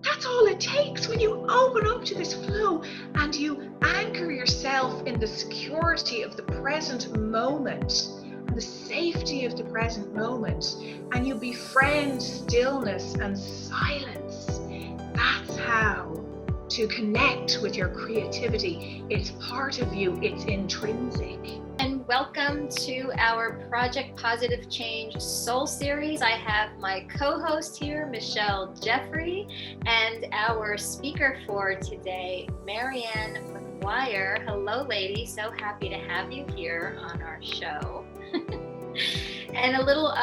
That's all it takes when you open up to this flow and you anchor yourself in the security of the present moment and the safety of the present moment, and you befriend stillness and silence. That's how to connect with your creativity. It's part of you, it's intrinsic. And welcome to our Project Positive Change Soul Series. I have my co-host here, Michelle Jeffrey, and our speaker for today, Marianne McGuire. Hello, lady. So happy to have you here on our show. And a little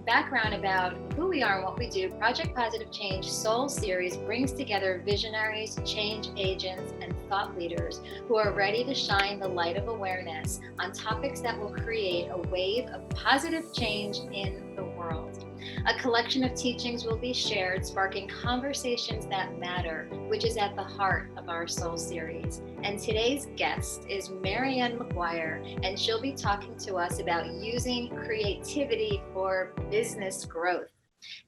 background about who we are and what we do. Project Positive Change Soul Series brings together visionaries, change agents, and thought leaders who are ready to shine the light of awareness on topics that will create a wave of positive change in the world. A collection of teachings will be shared, sparking conversations that matter, which is at the heart of our Soul Series. And today's guest is Marianne McGuire, and she'll be talking to us about using creativity for business growth.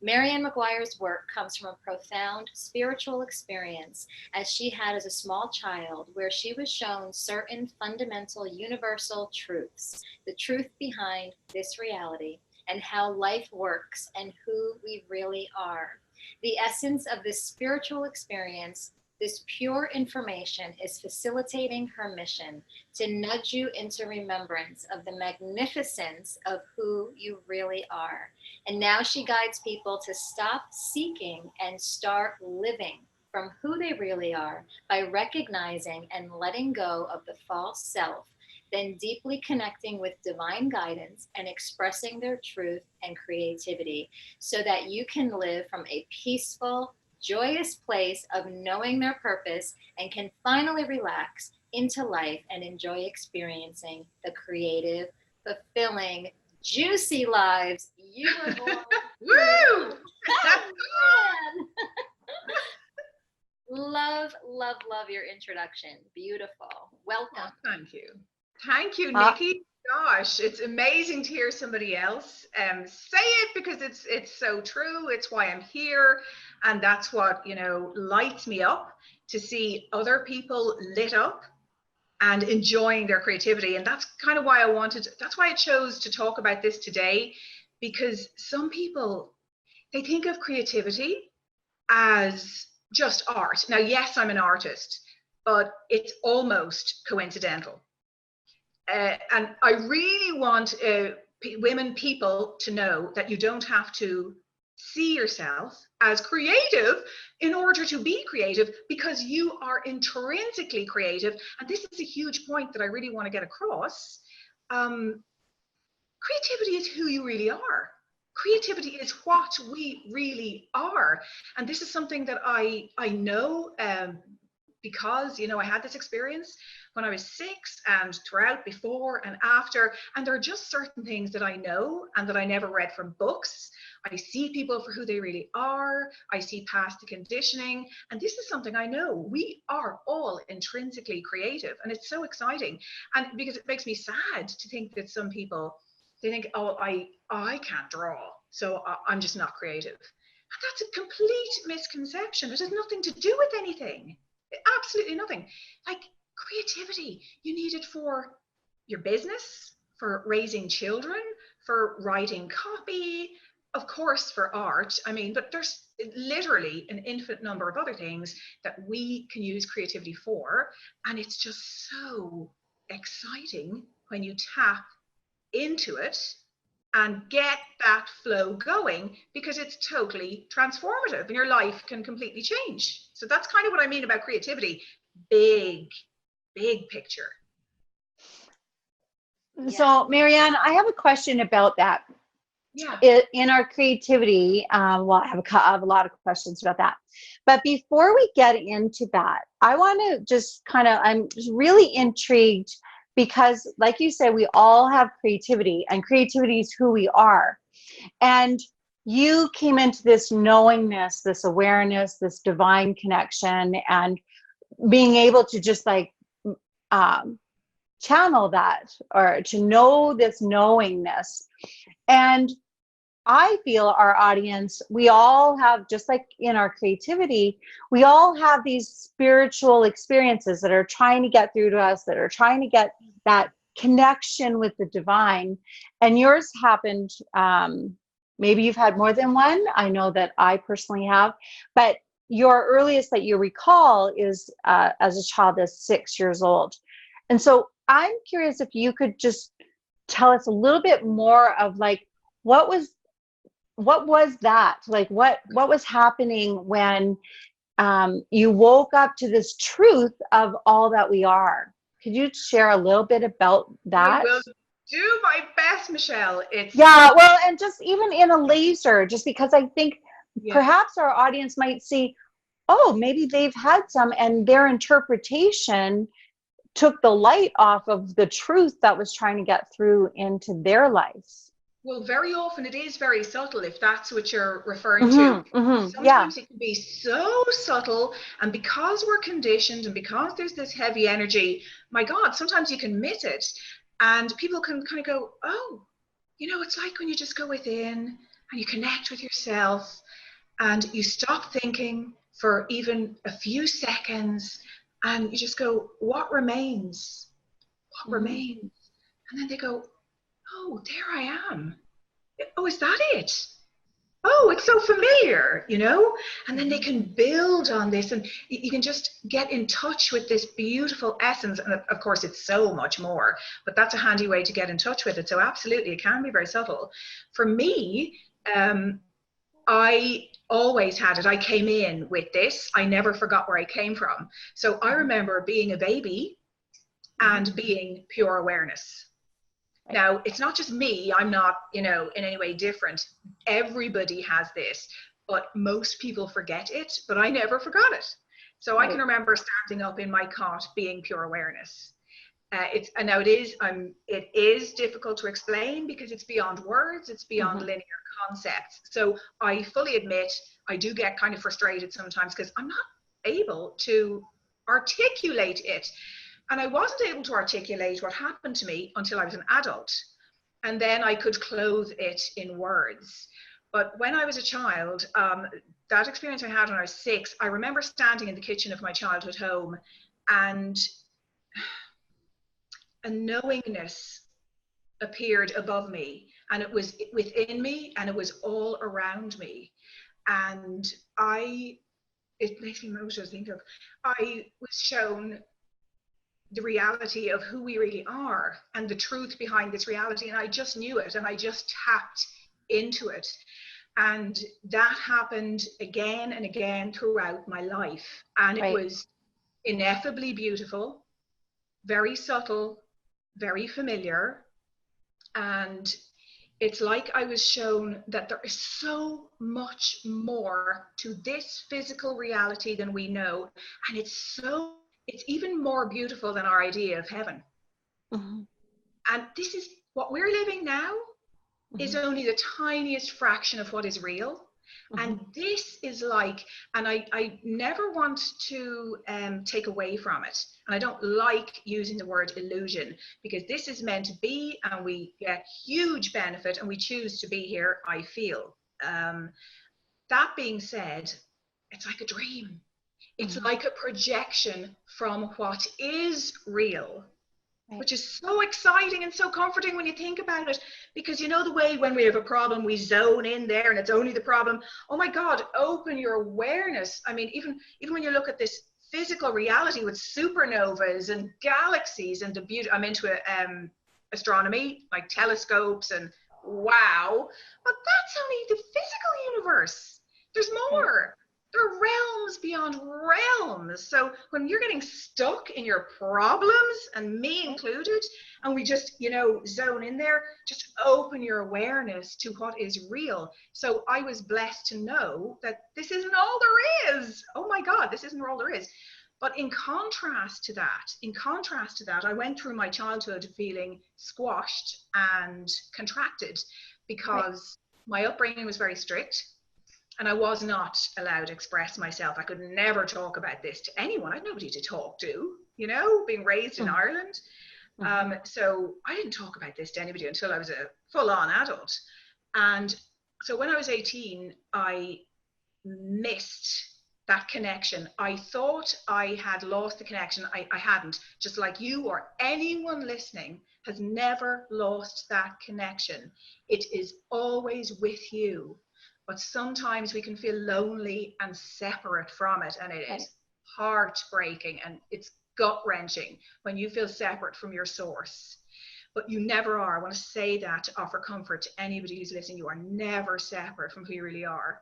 Marianne McGuire's work comes from a profound spiritual experience as she had as a small child, where she was shown certain fundamental universal truths, the truth behind this reality, and how life works and who we really are. The essence of this spiritual experience, this pure information, is facilitating her mission to nudge you into remembrance of the magnificence of who you really are. And now she guides people to stop seeking and start living from who they really are by recognizing and letting go of the false self, then deeply connecting with divine guidance and expressing their truth and creativity so that you can live from a peaceful, joyous place of knowing their purpose and can finally relax into life and enjoy experiencing the creative, fulfilling, juicy lives you were born Woo! Love, love, love your introduction. Beautiful. Welcome. Oh, thank you. Thank you, Nikki. Gosh, it's amazing to hear somebody else say it, because it's so true. It's why I'm here, and that's what, lights me up, to see other people lit up and enjoying their creativity. And that's kind of why that's why I chose to talk about this today, because some people, they think of creativity as just art. Now, yes, I'm an artist, but it's almost coincidental. And I really want people to know that you don't have to see yourself as creative in order to be creative, because you are intrinsically creative. And this is a huge point that I really want to get across. Creativity is who you really are. Creativity is what we really are. And this is something that I know, because I had this experience when I was 6 and throughout, before and after, and there are just certain things that I know and that I never read from books. I see people for who they really are. I see past the conditioning, and this is something I know. We are all intrinsically creative, and it's so exciting. And because it makes me sad to think that some people, they think, oh, I can't draw, so I'm just not creative. And that's a complete misconception. It has nothing to do with anything. Absolutely nothing. Like, creativity, you need it for your business, for raising children, for writing copy, of course, for art. I mean, but there's literally an infinite number of other things that we can use creativity for. And it's just so exciting when you tap into it and get that flow going, because it's totally transformative and your life can completely change. So that's kind of what I mean about creativity. Big picture. So, Marianne, I have a question about that. Yeah. In our creativity, well, I have a lot of questions about that. But before we get into that, I want to just I'm really intrigued, because like you said, we all have creativity, and creativity is who we are. And you came into this knowingness, this awareness, this divine connection, and being able to just channel that, or to know this knowingness. And I feel our audience, we all have, just like in our creativity, we all have these spiritual experiences that are trying to get through to us, that are trying to get that connection with the divine. And yours happened, maybe you've had more than one. I know that I personally have, but your earliest that you recall is as a child as 6 years old. And so I'm curious if you could just tell us a little bit more of like, what was that like? What was happening when you woke up to this truth of all that we are? Could you share a little bit about that? I will do my best, Michelle. Well, and just even in a laser, just because I think Yeah. perhaps our audience might see, oh, maybe they've had some and their interpretation took the light off of the truth that was trying to get through into their lives. Well, very often it is very subtle, if that's what you're referring to. Sometimes it can be so subtle, and because we're conditioned and because there's this heavy energy, my God, sometimes you can miss it. And people can kind of go, oh, it's like when you just go within and you connect with yourself and you stop thinking for even a few seconds and you just go, what remains? What remains? And then they go, oh, there I am. Oh, is that it? Oh, it's so familiar, And then they can build on this and you can just get in touch with this beautiful essence. And of course, it's so much more, but that's a handy way to get in touch with it. So absolutely, it can be very subtle. For me, I always had it. I came in with this. I never forgot where I came from. So I remember being a baby and being pure awareness. Now, it's not just me. I'm not, in any way different. Everybody has this, but most people forget it, but I never forgot it. So I can remember standing up in my cot being pure awareness. It is difficult to explain because it's beyond words, it's beyond linear concepts. So I fully admit I do get kind of frustrated sometimes because I'm not able to articulate it. And I wasn't able to articulate what happened to me until I was an adult. And then I could clothe it in words. But when I was a child, that experience I had when I was 6, I remember standing in the kitchen of my childhood home and a knowingness appeared above me, and it was within me and it was all around me. And it makes me emotional to think of, I was shown the reality of who we really are and the truth behind this reality. And I just knew it and I just tapped into it. And that happened again and again throughout my life. And it was ineffably beautiful, very subtle, very familiar. And it's like I was shown that there is so much more to this physical reality than we know. And it's even more beautiful than our idea of heaven. And this is what we're living now is only the tiniest fraction of what is real. And this is like, and I never want to take away from it. And I don't like using the word illusion because this is meant to be, and we get huge benefit and we choose to be here, I feel. That being said, it's like a dream. It's like a projection from what is real, which is so exciting and so comforting when you think about it. Because the way when we have a problem, we zone in there and it's only the problem. Oh my God, open your awareness. I mean, even when you look at this physical reality with supernovas and galaxies and the beauty, I'm into astronomy, like telescopes, and wow, but that's only the physical universe. There's more. There are realms beyond realms. So when you're getting stuck in your problems, and me included, and we just, zone in there, just open your awareness to what is real. So I was blessed to know that this isn't all there is. Oh my God, this isn't all there is. But in contrast to that, I went through my childhood feeling squashed and contracted because my upbringing was very strict. And I was not allowed to express myself. I could never talk about this to anyone. I had nobody to talk to, being raised in Ireland. So I didn't talk about this to anybody until I was a full-on adult. And So when I was 18, I missed that connection. I thought I had lost the connection. I hadn't. Just like you or anyone listening has never lost that connection. It is always with you. But sometimes we can feel lonely and separate from it. And it is heartbreaking and it's gut wrenching when you feel separate from your source. But you never are. I want to say that to offer comfort to anybody who's listening. You are never separate from who you really are.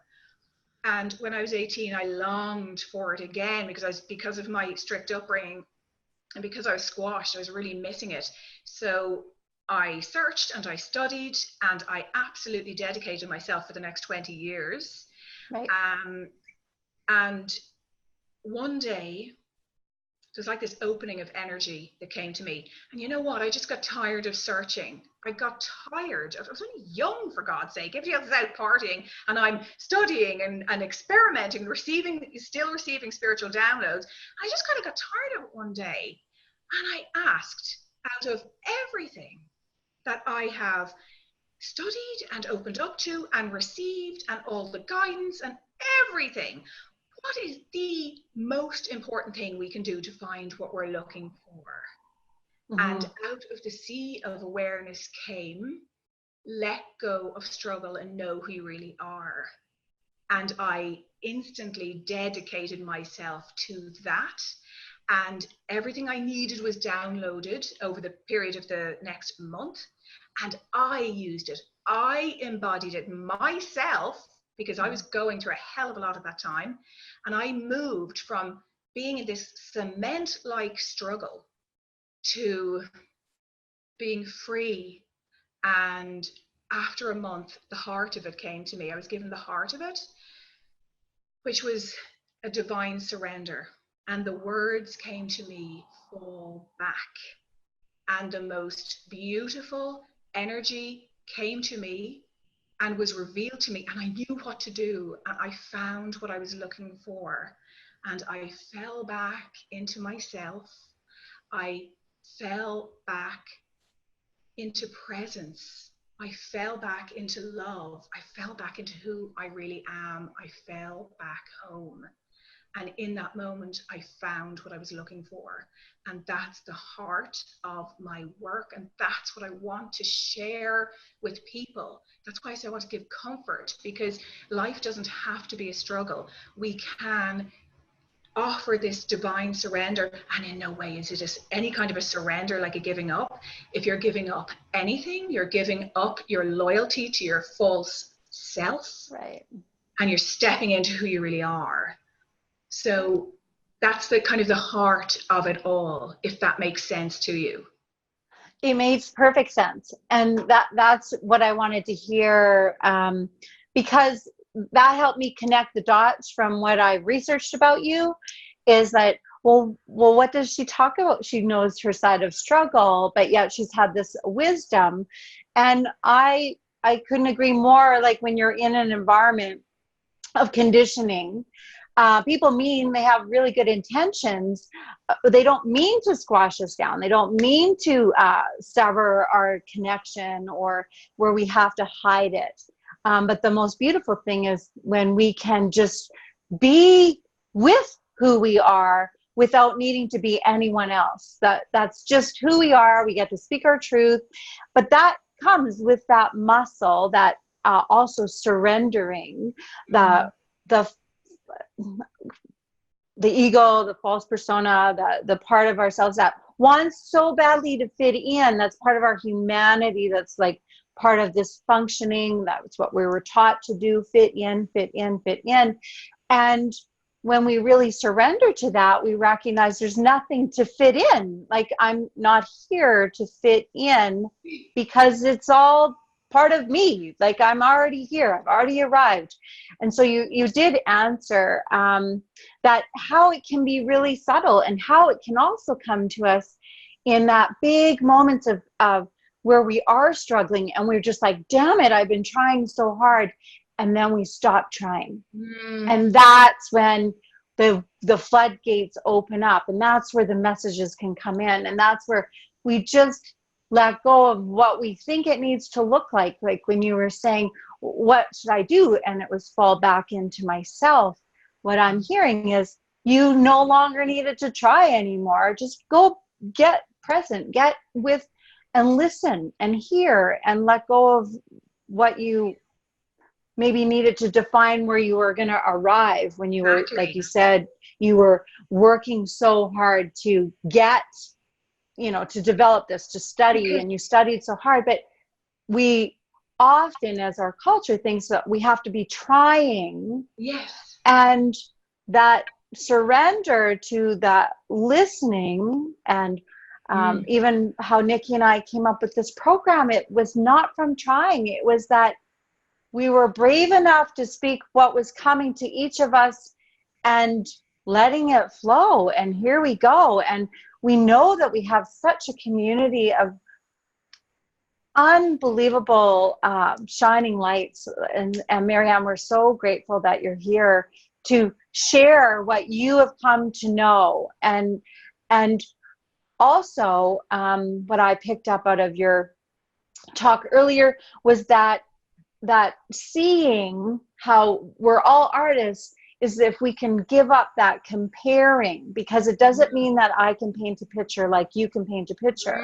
And when I was 18, I longed for it again because of my strict upbringing and because I was squashed. I was really missing it. So I searched and I studied and I absolutely dedicated myself for the next 20 years. Right. And one day, there's like this opening of energy that came to me. And you know what? I just got tired of searching. I got tired of, I was only young, for God's sake. Everybody else is out partying and I'm studying and experimenting, still receiving spiritual downloads. I just kind of got tired of it one day. And I asked, out of everything that I have studied and opened up to and received and all the guidance and everything, what is the most important thing we can do to find what we're looking for? Mm-hmm. And out of the sea of awareness came, let go of struggle and know who you really are. And I instantly dedicated myself to that. And everything I needed was downloaded over the period of the next month. And I used it. I embodied it myself, because I was going through a hell of a lot at that time. And I moved from being in this cement-like struggle to being free. And after a month, the heart of it came to me. I was given the heart of it, which was a divine surrender. And the words came to me, fall back. And the most beautiful energy came to me and was revealed to me, and I knew what to do, and I found what I was looking for, and I fell back into myself. I fell back into presence. I fell back into love. I fell back into who I really am. I fell back home. And in that moment, I found what I was looking for. And that's the heart of my work. And that's what I want to share with people. That's why I say I want to give comfort, because life doesn't have to be a struggle. We can offer this divine surrender. And in no way is it just any kind of a surrender like a giving up. If you're giving up anything, you're giving up your loyalty to your false self. Right. And you're stepping into who you really are. So that's the kind of the heart of it all, if that makes sense to you. It makes perfect sense. And that's what I wanted to hear, because that helped me connect the dots from what I researched about you, is that, well, what does she talk about? She knows her side of struggle, but yet she's had this wisdom. And I couldn't agree more. Like when you're in an environment of conditioning, people they have really good intentions. They don't mean to squash us down. They don't mean to sever our connection or where we have to hide it. But the most beautiful thing is when we can just be with who we are without needing to be anyone else. That's just who we are. We get to speak our truth. But that comes with that muscle, that also surrendering the ego, the false persona, the part of ourselves that wants so badly to fit in. That's part of our humanity. That's like part of this functioning. That's what we were taught to do, fit in, fit in, fit in. And when we really surrender to that, we recognize there's nothing to fit in. Like, I'm not here to fit in because it's all part of me. Like, I'm already here. I've already arrived. And so you did answer that, how it can be really subtle and how it can also come to us in that big moments of where we are struggling and we're just like, damn it, I've been trying so hard. And then we stop trying. And that's when the floodgates open up, and that's where the messages can come in. And that's where we just let go of what we think it needs to look like when you were saying, what should I do? And it was fall back into myself. What I'm hearing is you no longer needed to try anymore. Just go get present, get with, and listen and hear and let go of what you maybe needed to define where you were going to arrive when you were, like you said, you were working so hard to get, to develop this, to study, and you studied so hard. But we often, as our culture, thinks that we have to be trying. Yes. And that surrender to that listening, and even how Nikki and I came up with this program, it was not from trying. It was that we were brave enough to speak what was coming to each of us and letting it flow. And here we go. And we know that we have such a community of unbelievable shining lights. And Marianne, we're so grateful that you're here to share what you have come to know. And also what I picked up out of your talk earlier was that seeing how we're all artists is if we can give up that comparing, because it doesn't mean that I can paint a picture like you can paint a picture,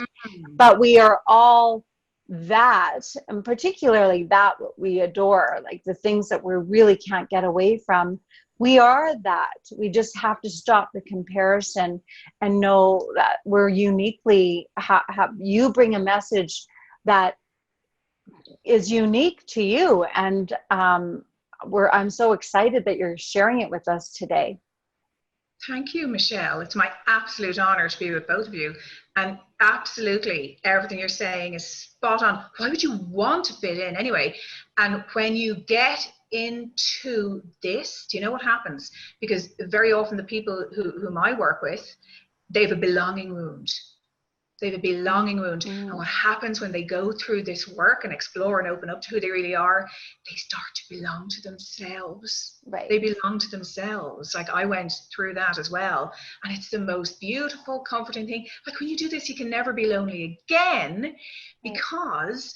but we are all that, and particularly that what we adore, like the things that we really can't get away from. We are that. We just have to stop the comparison and know that we're uniquely, you bring a message that is unique to you. And I'm so excited that you're sharing it with us today. Thank you, Michelle. It's my absolute honor to be with both of you. And absolutely, everything you're saying is spot on. Why would you want to fit in anyway? And when you get into this, do you know what happens? Because very often the people whom I work with, they have a belonging wound. They have a belonging wound. And what happens when they go through this work and explore and open up to who they really are, they start to belong to themselves. Right. They belong to themselves. Like I went through that as well. And it's the most beautiful, comforting thing. Like when you do this, you can never be lonely again, because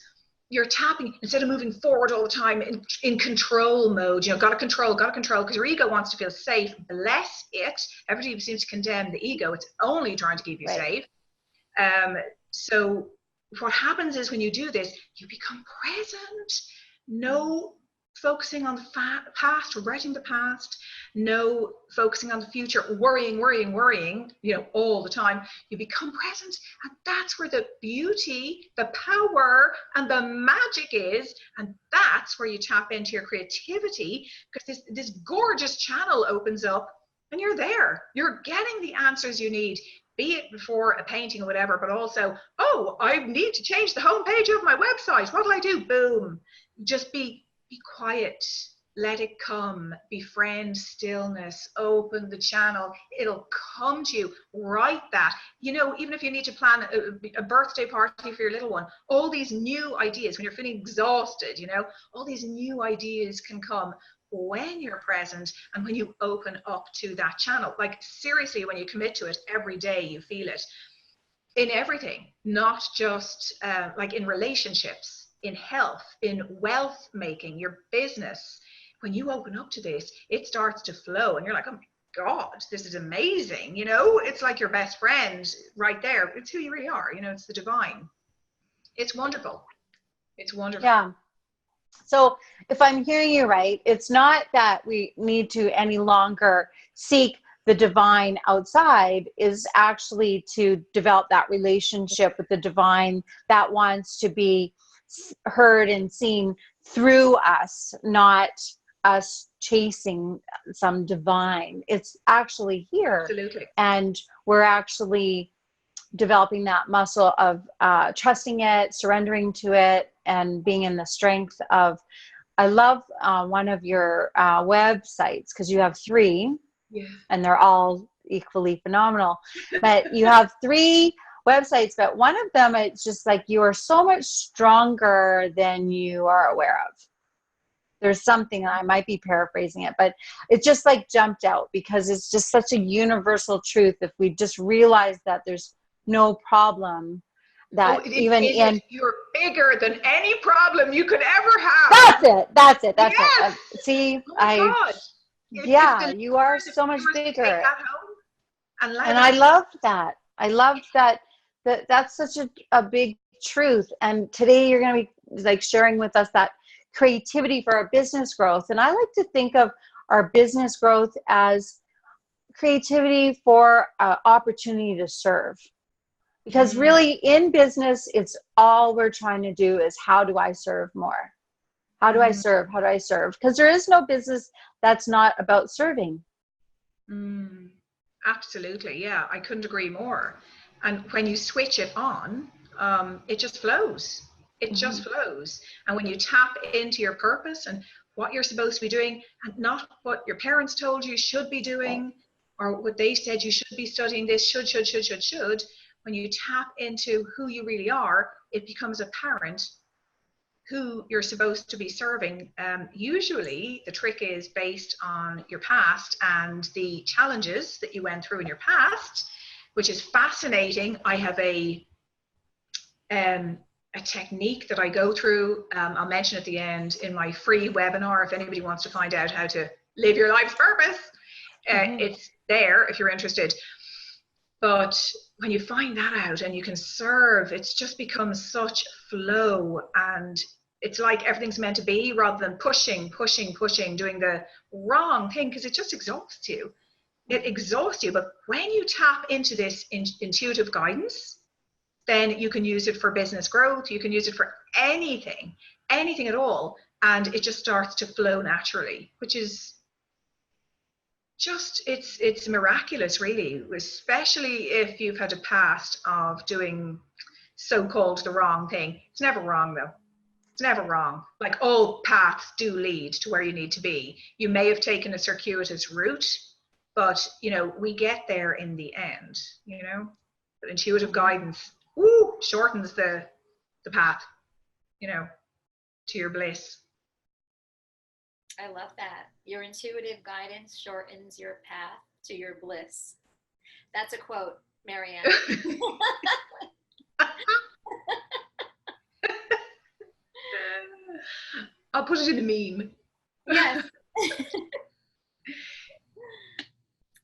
you're tapping, instead of moving forward all the time in control mode, gotta control, because your ego wants to feel safe. Bless it. Everybody seems to condemn the ego. It's only trying to keep you safe. So what happens is when you do this, you become present. No focusing on the past, regretting the past, no focusing on the future, worrying, all the time. You become present, and that's where the beauty, the power, and the magic is. And that's where you tap into your creativity, because this gorgeous channel opens up, and you're there. You're getting the answers you need. Be it before a painting or whatever, but also, I need to change the homepage of my website. What do I do? Boom. Just be quiet. Let it come. Befriend stillness. Open the channel. It'll come to you. Write that. Even if you need to plan a birthday party for your little one, all these new ideas, when you're feeling exhausted, all these new ideas can come when you're present and when you open up to that channel. Like seriously, when you commit to it every day, you feel it in everything, not just like in relationships, in health, in wealth making, your business. When you open up to this, it starts to flow, and you're like, oh my God, this is amazing. It's like your best friend right there. It's who you really are. It's the divine. It's wonderful. It's wonderful. Yeah. So if I'm hearing you right, it's not that we need to any longer seek the divine outside, is actually to develop that relationship with the divine that wants to be heard and seen through us, not us chasing some divine. It's actually here. Absolutely. And we're actually developing that muscle of trusting it, surrendering to it, and being in the strength of, I love one of your websites, because you have 3, and they're all equally phenomenal, but you have 3 websites, but one of them, it's just like, you are so much stronger than you are aware of. There's something, I might be paraphrasing it, but it just like jumped out, because it's just such a universal truth. If we just realize that there's no problem that even in you're bigger than any problem you could ever have. That's it. Yes. See, Oh my God. yeah, you are so much bigger. Take that home and I love that. I love that. That's such a big truth. And today you're going to be like sharing with us that creativity for our business growth. And I like to think of our business growth as creativity for opportunity to serve. Because really in business, it's all we're trying to do is how do I serve more? How do I serve? How do I serve? Because there is no business that's not about serving. Absolutely. Yeah, I couldn't agree more. And when you switch it on, it just flows. It just flows. And when you tap into your purpose and what you're supposed to be doing, and not what your parents told you should be doing, or what they said you should be studying this, should. When you tap into who you really are, it becomes apparent who you're supposed to be serving. Usually the trick is based on your past and the challenges that you went through in your past, which is fascinating. I have a technique that I go through. I'll mention at the end in my free webinar if anybody wants to find out how to live your life's purpose. It's there if you're interested. But when you find that out and you can serve, it's just becomes such flow, and it's like everything's meant to be rather than pushing, doing the wrong thing, because it just exhausts you. It exhausts you. But when you tap into this intuitive guidance, then you can use it for business growth. You can use it for anything at all. And it just starts to flow naturally, which is just, it's miraculous, really, especially if you've had a past of doing so-called the wrong thing. It's never wrong, though. It's never wrong. Like, all paths do lead to where you need to be. You may have taken a circuitous route, but, you know, we get there in the end, you know. But intuitive guidance, shortens the path, you know, to your bliss. I love that. Your intuitive guidance shortens your path to your bliss. That's a quote, Marianne. I'll put it in a meme. Yes.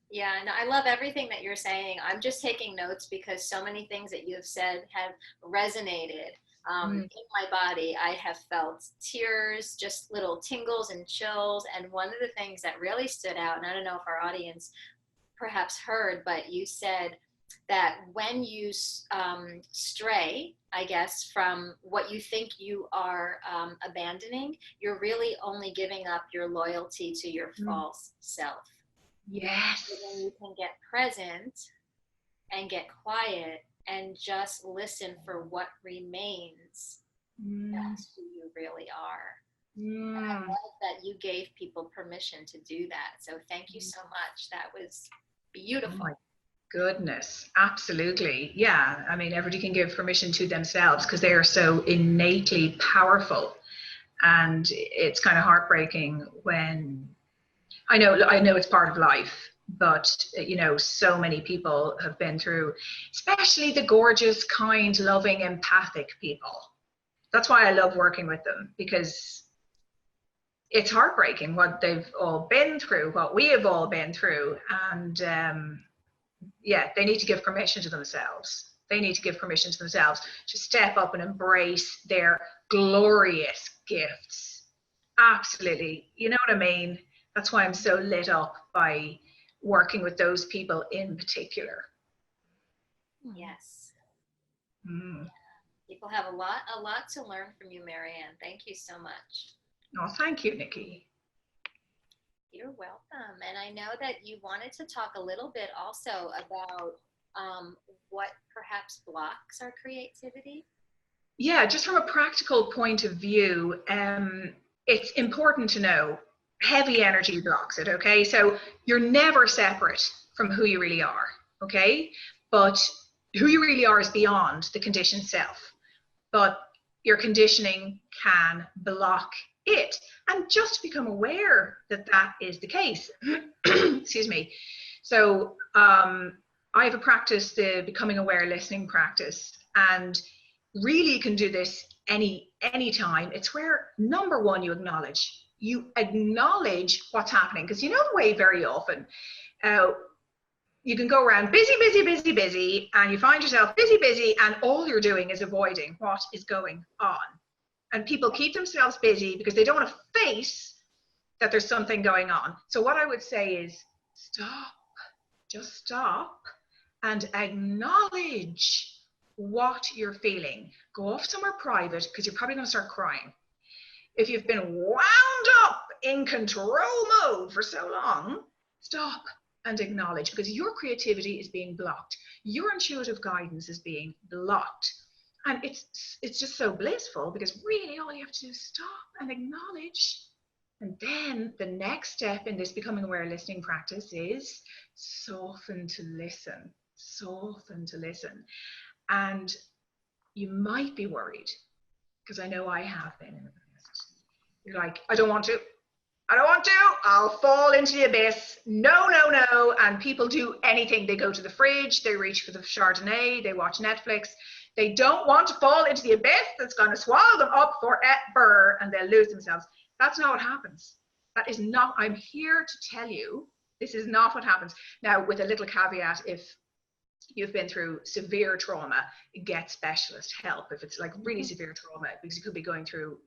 Yeah, no, I love everything that you're saying. I'm just taking notes because so many things that you have said have resonated. In my body, I have felt tears, just little tingles and chills. And one of the things that really stood out, and I don't know if our audience perhaps heard, but you said that when you stray, I guess, from what you think you are abandoning, you're really only giving up your loyalty to your false self. Yes. So then you can get present and get quiet and just listen for what remains. That's who you really are. And I love that you gave people permission to do that. So thank you so much. That was beautiful. Oh my goodness. Absolutely. Yeah. I mean, everybody can give permission to themselves because they are so innately powerful. And it's kind of heartbreaking when I know it's part of life, but you know, so many people have been through, especially the gorgeous, kind, loving, empathic people. That's why I love working with them, because it's heartbreaking what they've all been through, what we have all been through. And yeah, they need to give permission to themselves. They need to give permission to themselves to step up and embrace their glorious gifts. Absolutely. You know what I mean? That's why I'm so lit up by working with those people in particular. Yes. People have a lot to learn from you, Marianne. Thank you so much. Oh, thank you, Nikki. You're welcome. And I know that you wanted to talk a little bit also about what perhaps blocks our creativity. Yeah, just from a practical point of view, it's important to know heavy energy blocks it, okay? So you're never separate from who you really are, okay? But who you really are is beyond the conditioned self. But your conditioning can block it. And just become aware that that is the case. Excuse me. So I have a practice, the Becoming Aware Listening practice. And really you can do this any time. It's where, number one, you acknowledge what's happening, because you know the way very often you can go around busy, and you find yourself busy, and all you're doing is avoiding what is going on. And people keep themselves busy because they don't want to face that there's something going on. So what I would say is stop, just stop and acknowledge what you're feeling. Go off somewhere private, because you're probably going to start crying. If you've been wound up in control mode for so long, stop and acknowledge, because your creativity is being blocked. Your intuitive guidance is being blocked. And it's just so blissful, because really all you have to do is stop and acknowledge. And then the next step in this becoming aware listening practice is soften to listen. Soften to listen. And you might be worried, because I know I have been in the past. You're like, I don't want to. I'll fall into the abyss. No. And people do anything. They go to the fridge, they reach for the Chardonnay, they watch Netflix. They don't want to fall into the abyss that's going to swallow them up forever, and they'll lose themselves. That's not what happens. That is not, I'm here to tell you, this is not what happens. Now, with a little caveat, if you've been through severe trauma, get specialist help. If it's like really severe trauma, because you could be going through,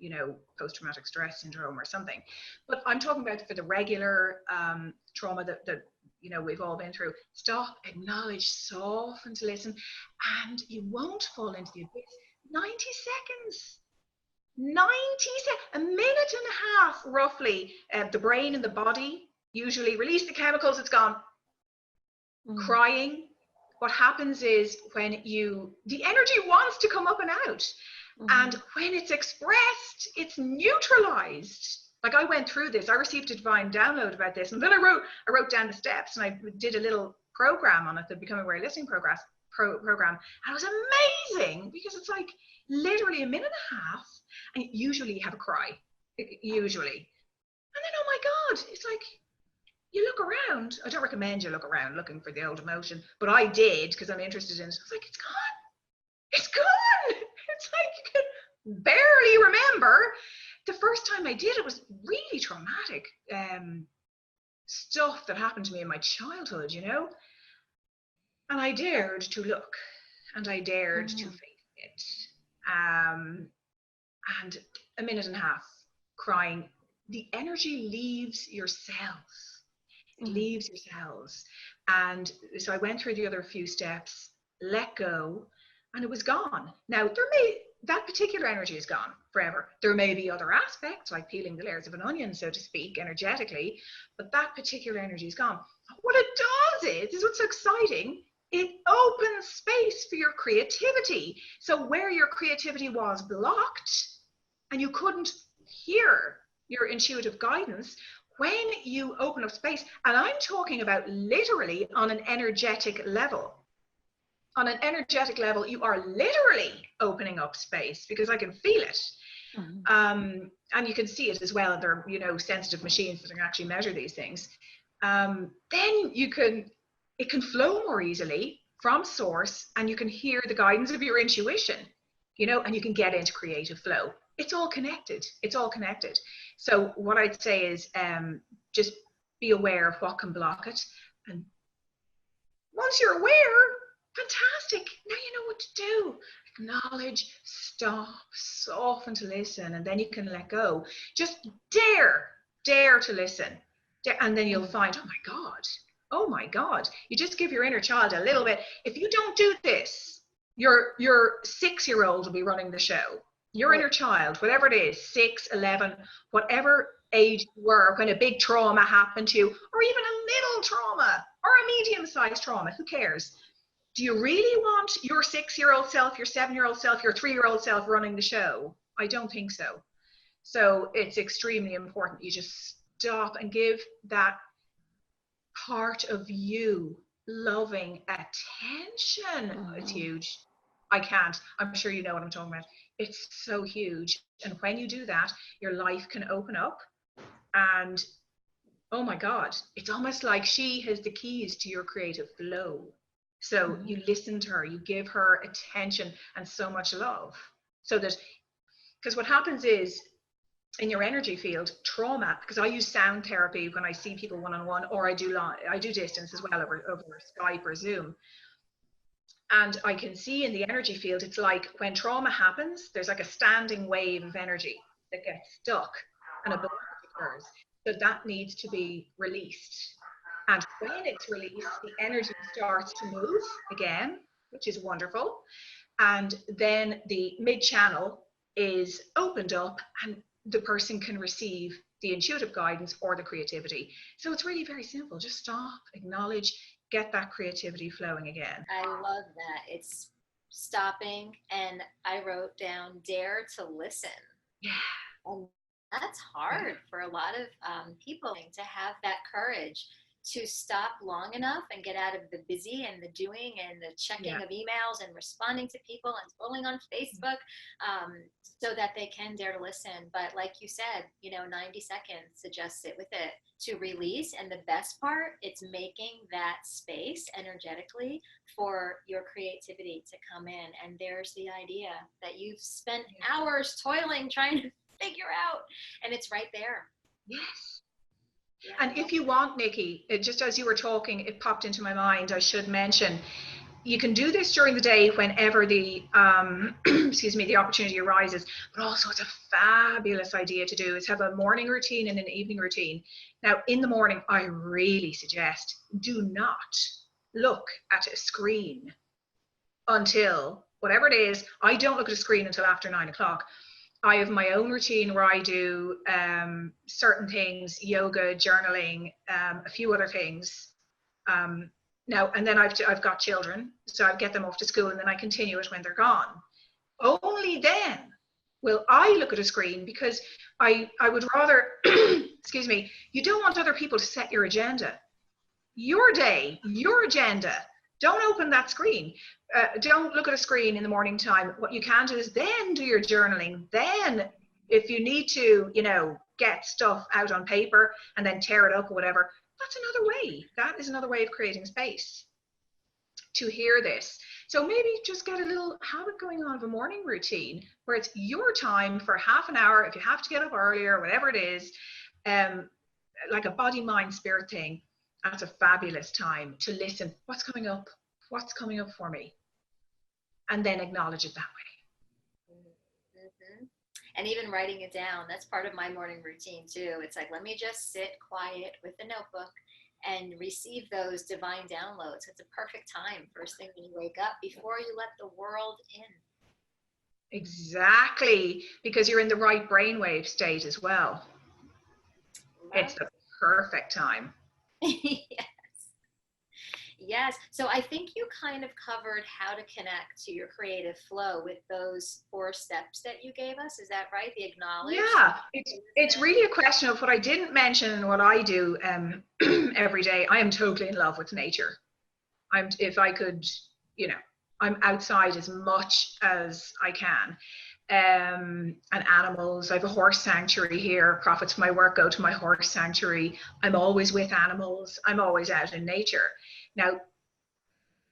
post-traumatic stress syndrome or something. But I'm talking about for the regular trauma that we've all been through. Stop, acknowledge, soften to listen, and you won't fall into the abyss. 90 seconds. 90 seconds, a minute and a half roughly. The brain and the body usually release the chemicals, it's gone. Crying, what happens is when the energy wants to come up and out. And when it's expressed, it's neutralized. Like I went through this, I received a divine download about this, and then I wrote down the steps, and I did a little program on it, the Becoming Aware Listening program. And it was amazing, because it's like literally a minute and a half, and usually you have a cry, usually. And then, oh my God, it's like, you look around. I don't recommend you look around looking for the old emotion, but I did, because I'm interested in it. I was like, it's gone. It's gone. It's like you can barely remember. The first time I did it was really traumatic stuff that happened to me in my childhood, And I dared to look, and I dared to face it. And a minute and a half crying. The energy leaves your cells. It leaves your cells. And so I went through the other few steps, let go, and it was gone. Now, that particular energy is gone forever. There may be other aspects, like peeling the layers of an onion, so to speak, energetically, but that particular energy is gone. What it does is what's so exciting, it opens space for your creativity. So where your creativity was blocked and you couldn't hear your intuitive guidance, when you open up space, and I'm talking about literally on an energetic level. On an energetic level, you are literally opening up space, because I can feel it. And you can see it as well. There are, sensitive machines that can actually measure these things. Then it can flow more easily from source, and you can hear the guidance of your intuition, and you can get into creative flow. It's all connected. It's all connected. So what I'd say is just be aware of what can block it. And once you're aware, fantastic. Now you know what to do. Acknowledge, stop, soften to listen, and then you can let go. Just dare to listen. And then you'll find, oh my God. You just give your inner child a little bit. If you don't do this, your 6-year-old will be running the show. Your inner child, whatever it is, 6, 11, whatever age you were, when a big trauma happened to you, or even a little trauma, or a medium-sized trauma, who cares? Do you really want your 6-year-old self, your 7-year-old self, your 3-year-old self running the show? I don't think so. So it's extremely important you just stop and give that part of you loving attention. It's huge. I can't. I'm sure you know what I'm talking about. It's so huge. And when you do that, your life can open up, and oh my God, it's almost like she has the keys to your creative flow. So you listen to her, you give her attention and so much love. So that, because what happens is in your energy field, trauma, because I use sound therapy when I see people one-on-one, or I do distance as well over Skype or Zoom. And I can see in the energy field, it's like when trauma happens, there's like a standing wave of energy that gets stuck and a blockage occurs. So that needs to be released. And when it's released, the energy starts to move again, which is wonderful. And then the mid-channel is opened up and the person can receive the intuitive guidance or the creativity. So it's really very simple. Just stop, acknowledge, get that creativity flowing again. I love that. It's stopping, and I wrote down dare to listen. Yeah. And that's hard for a lot of people to have that courage to stop long enough and get out of the busy and the doing and the checking of emails and responding to people and scrolling on Facebook, so that they can dare to listen. But like you said, 90 seconds, to just sit with it, to release. And the best part, it's making that space energetically for your creativity to come in. And there's the idea that you've spent hours toiling trying to figure out, and it's right there. Yes. Yeah. And if you want, Nikki, just as you were talking, it popped into my mind, I should mention, you can do this during the day whenever the the opportunity arises, but also it's a fabulous idea to do is have a morning routine and an evening routine. Now, in the morning, I really suggest do not look at a screen until, whatever it is, I don't look at a screen until after 9 o'clock. I have my own routine where I do certain things, yoga, journaling, a few other things. Now, and then I've got children, so I get them off to school and then I continue it when they're gone. Only then will I look at a screen, because I would rather, excuse me, you don't want other people to set your agenda. Your day, your agenda. Don't open that screen. Don't look at a screen in the morning time. What you can do is then do your journaling. Then if you need to, get stuff out on paper and then tear it up or whatever, that's another way. That is another way of creating space to hear this. So maybe just get a little habit going on of a morning routine where it's your time for half an hour. If you have to get up earlier, whatever it is, like a body, mind, spirit thing. That's a fabulous time to listen. What's coming up? What's coming up for me? And then acknowledge it that way. Mm-hmm. And even writing it down, that's part of my morning routine too. It's like, let me just sit quiet with a notebook and receive those divine downloads. It's a perfect time, first thing when you wake up, before you let the world in. Exactly, because you're in the right brainwave state as well. It's the perfect time. Yes. So I think you kind of covered how to connect to your creative flow with those 4 steps that you gave us. Is that right? The acknowledge. Yeah, it's really a question of what I didn't mention and what I do every day. I am totally in love with nature. If I could, I'm outside as much as I can. And animals. I have a horse sanctuary here. Profits from my work go to my horse sanctuary. I'm always with animals. I'm always out in nature. Now,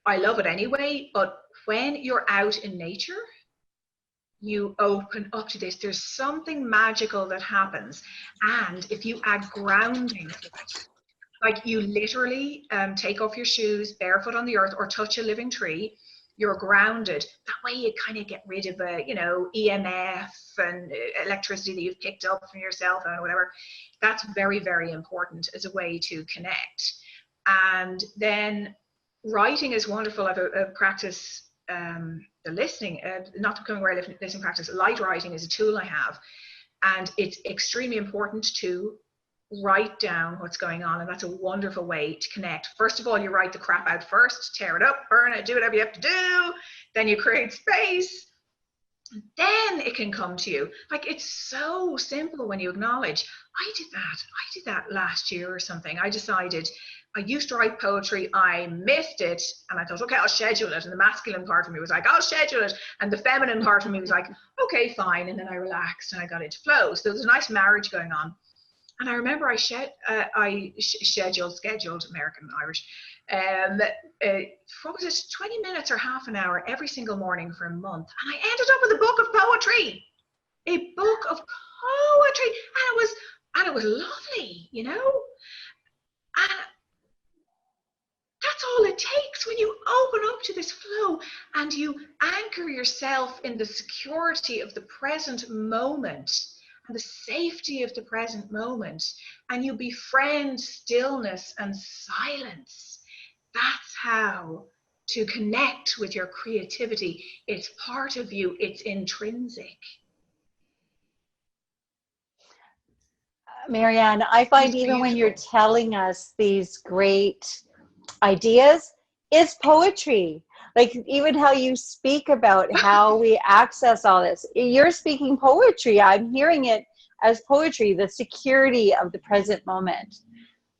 I love it anyway, but when you're out in nature, you open up to this. There's something magical that happens. And if you add grounding to it, like you literally take off your shoes, barefoot on the earth, or touch a living tree, you're grounded. That way you kind of get rid of EMF and electricity that you've picked up from your cell phone or whatever. That's very, very important as a way to connect. And then writing is wonderful. I have a practice, the listening, not becoming aware of listening practice, light writing is a tool I have. And it's extremely important to write down what's going on, and that's a wonderful way to connect. First of all, you write the crap out first, tear it up, burn it, do whatever you have to do, then you create space, then it can come to you. Like, it's so simple when you acknowledge. I did that last year or something. I decided I used to write poetry, I missed it, and I thought, okay, I'll schedule it. And the masculine part of me was like, I'll schedule it, and the feminine part of me was like, okay, fine. And then I relaxed and I got into flow. So there was a nice marriage going on. And I remember I scheduled American Irish, what was it, 20 minutes or half an hour every single morning for a month. And I ended up with a book of poetry, and it was lovely, you know? And that's all it takes when you open up to this flow and you anchor yourself in the security of the present moment and the safety of the present moment, and you befriend stillness and silence. That's how to connect with your creativity. It's part of you, it's intrinsic. Marianne, I find even when you're telling us these great ideas, it's poetry. Like even how you speak about how we access all this, you're speaking poetry. I'm hearing it as poetry, the security of the present moment.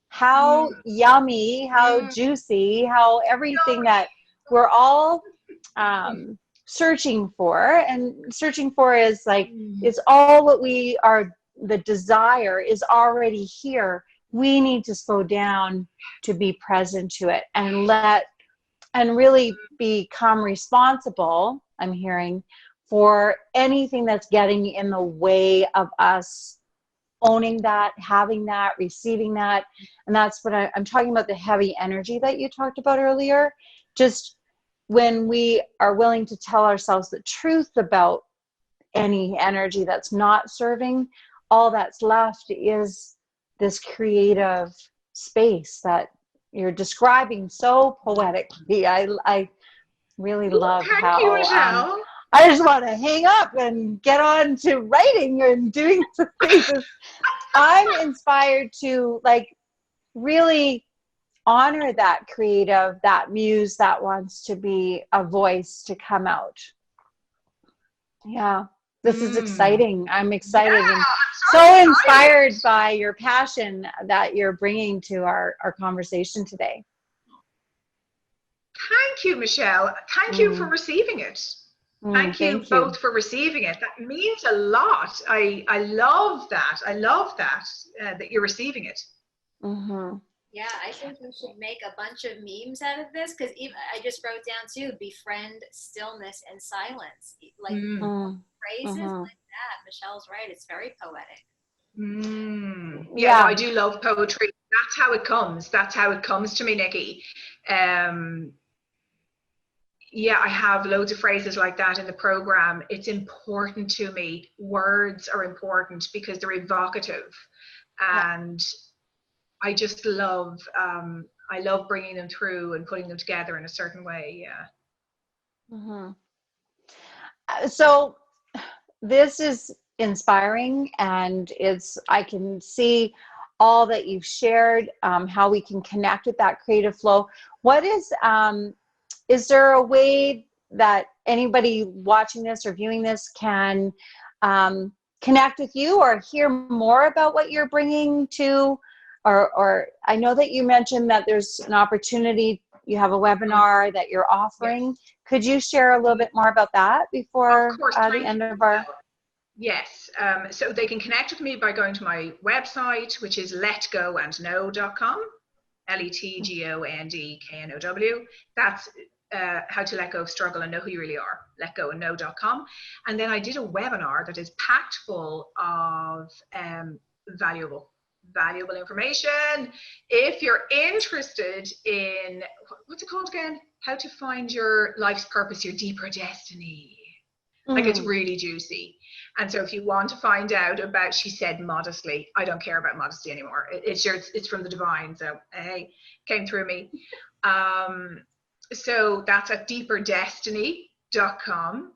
How yummy, how juicy, how everything that we're all searching for. And searching for is like, it's all what we are, the desire is already here. We need to slow down to be present to it and really become responsible, I'm hearing, for anything that's getting in the way of us owning that, having that, receiving that. And that's what I'm talking about, the heavy energy that you talked about earlier. Just when we are willing to tell ourselves the truth about any energy that's not serving, all that's left is this creative space that you're describing so poetically. I really love how you, Michelle. I just want to hang up and get on to writing and doing some things. I'm inspired to like really honor that creative, that muse that wants to be a voice to come out. Yeah, this is exciting. I'm excited and so inspired by your passion that you're bringing to our conversation today. Thank you, Michelle. Thank you for receiving it. Thank you both for receiving it. That means a lot. I love that. I love that, that you're receiving it. Yeah, I think we should make a bunch of memes out of this, because I just wrote down too, befriend stillness and silence. Like phrases like that. Michelle's right. It's very poetic. Yeah, no, I do love poetry. That's how it comes. That's how it comes to me, Nikki. Yeah, I have loads of phrases like that in the program. It's important to me. Words are important because they're evocative, and I just love I love bringing them through and putting them together in a certain way. Yeah. So this is inspiring, and I can see all that you've shared, how we can connect with that creative flow. What is there a way that anybody watching this or viewing this can connect with you or hear more about what you're bringing to, or I know that you mentioned that there's an opportunity, you have a webinar that you're offering. Yes. Could you share a little bit more about that before the end of our... Yes, so they can connect with me by going to my website, which is letgoandknow.com, LETGOANDKNOW. That's how to let go of struggle and know who you really are, letgoandknow.com. And then I did a webinar that is packed full of valuable information. If you're interested in, what's it called again? How to find your life's purpose, your deeper destiny. Like, it's really juicy. And so if you want to find out about, she said modestly, I don't care about modesty anymore. It's from the divine. So, hey, came through me. So that's at deeperdestiny.com.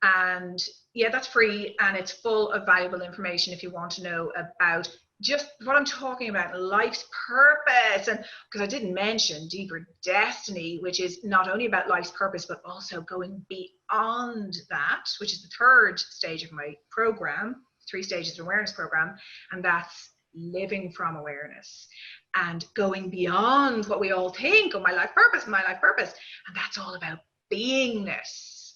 And yeah, that's free. And it's full of valuable information if you want to know about just what I'm talking about, life's purpose. And because I didn't mention deeper destiny, which is not only about life's purpose, but also going beyond that, which is the third stage of my program, 3 stages of awareness program. And that's living from awareness and going beyond what we all think, oh, my life purpose. And that's all about beingness.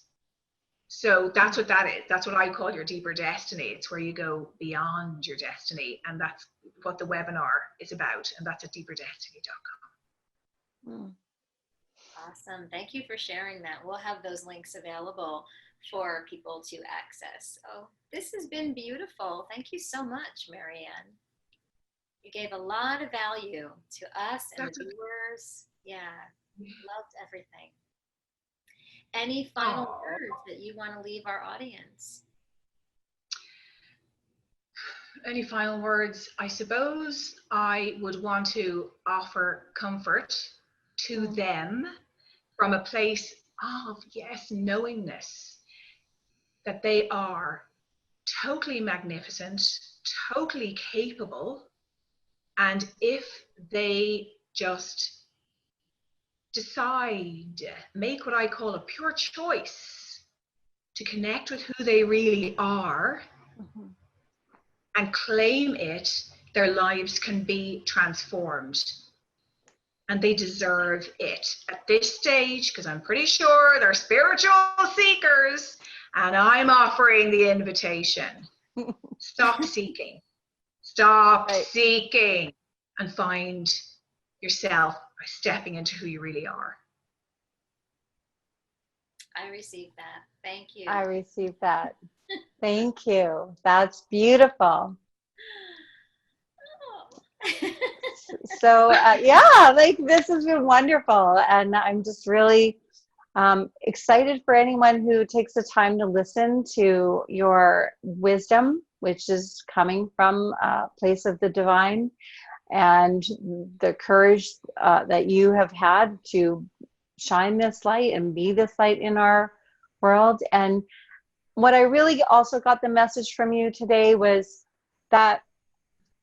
So that's what that is. That's what I call your deeper destiny. It's where you go beyond your destiny. And that's what the webinar is about. And that's at deeperdestiny.com. Awesome. Thank you for sharing that. We'll have those links available for people to access. Oh, this has been beautiful. Thank you so much, Marianne. You gave a lot of value to us and the viewers. Yeah, loved everything. Any final words that you want to leave our audience? Any final words? I suppose I would want to offer comfort to them from a place of, yes, knowingness that they are totally magnificent, totally capable. And if they just decide, make what I call a pure choice to connect with who they really are and claim it, their lives can be transformed. And they deserve it at this stage, because I'm pretty sure they're spiritual seekers, and I'm offering the invitation. Stop seeking. Stop seeking and find yourself by stepping into who you really are. I received that. Thank you. I received that. Thank you. That's beautiful. So yeah, like this has been wonderful, and I'm just really excited for anyone who takes the time to listen to your wisdom, which is coming from a place of the divine, and the courage that you have had to shine this light and be this light in our world. And what I really also got the message from you today was that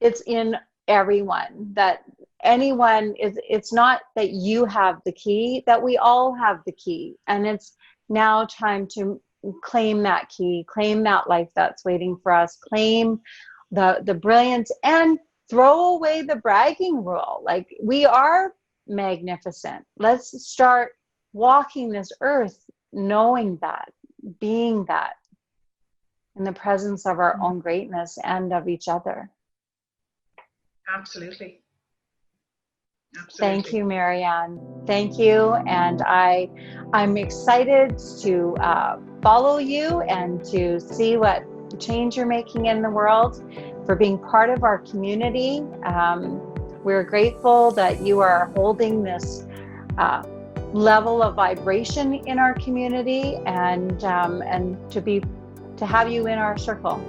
it's in everyone, that anyone is, it's not that you have the key, that we all have the key. And it's now time to claim that key, claim that life that's waiting for us, claim the brilliance, and throw away the bragging rule. Like, we are magnificent. Let's start walking this earth knowing that, being that, in the presence of our own greatness and of each other. Absolutely. Absolutely. Thank you, Marianne. Thank you. And I'm excited to follow you and to see what change you're making in the world, for being part of our community. We're grateful that you are holding this level of vibration in our community, and to have you in our circle.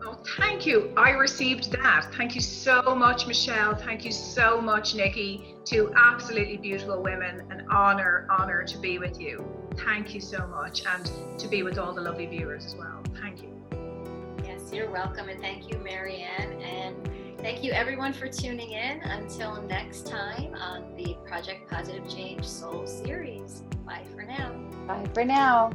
Oh, thank you. I received that. Thank you so much, Michelle. Thank you so much, Nikki. Two absolutely beautiful women. An honor to be with you. Thank you so much, and to be with all the lovely viewers as well. Thank you. Yes, you're welcome, and thank you, Marianne, and thank you everyone for tuning in. Until next time on the Project Positive Change Soul Series. Bye for now. Bye for now.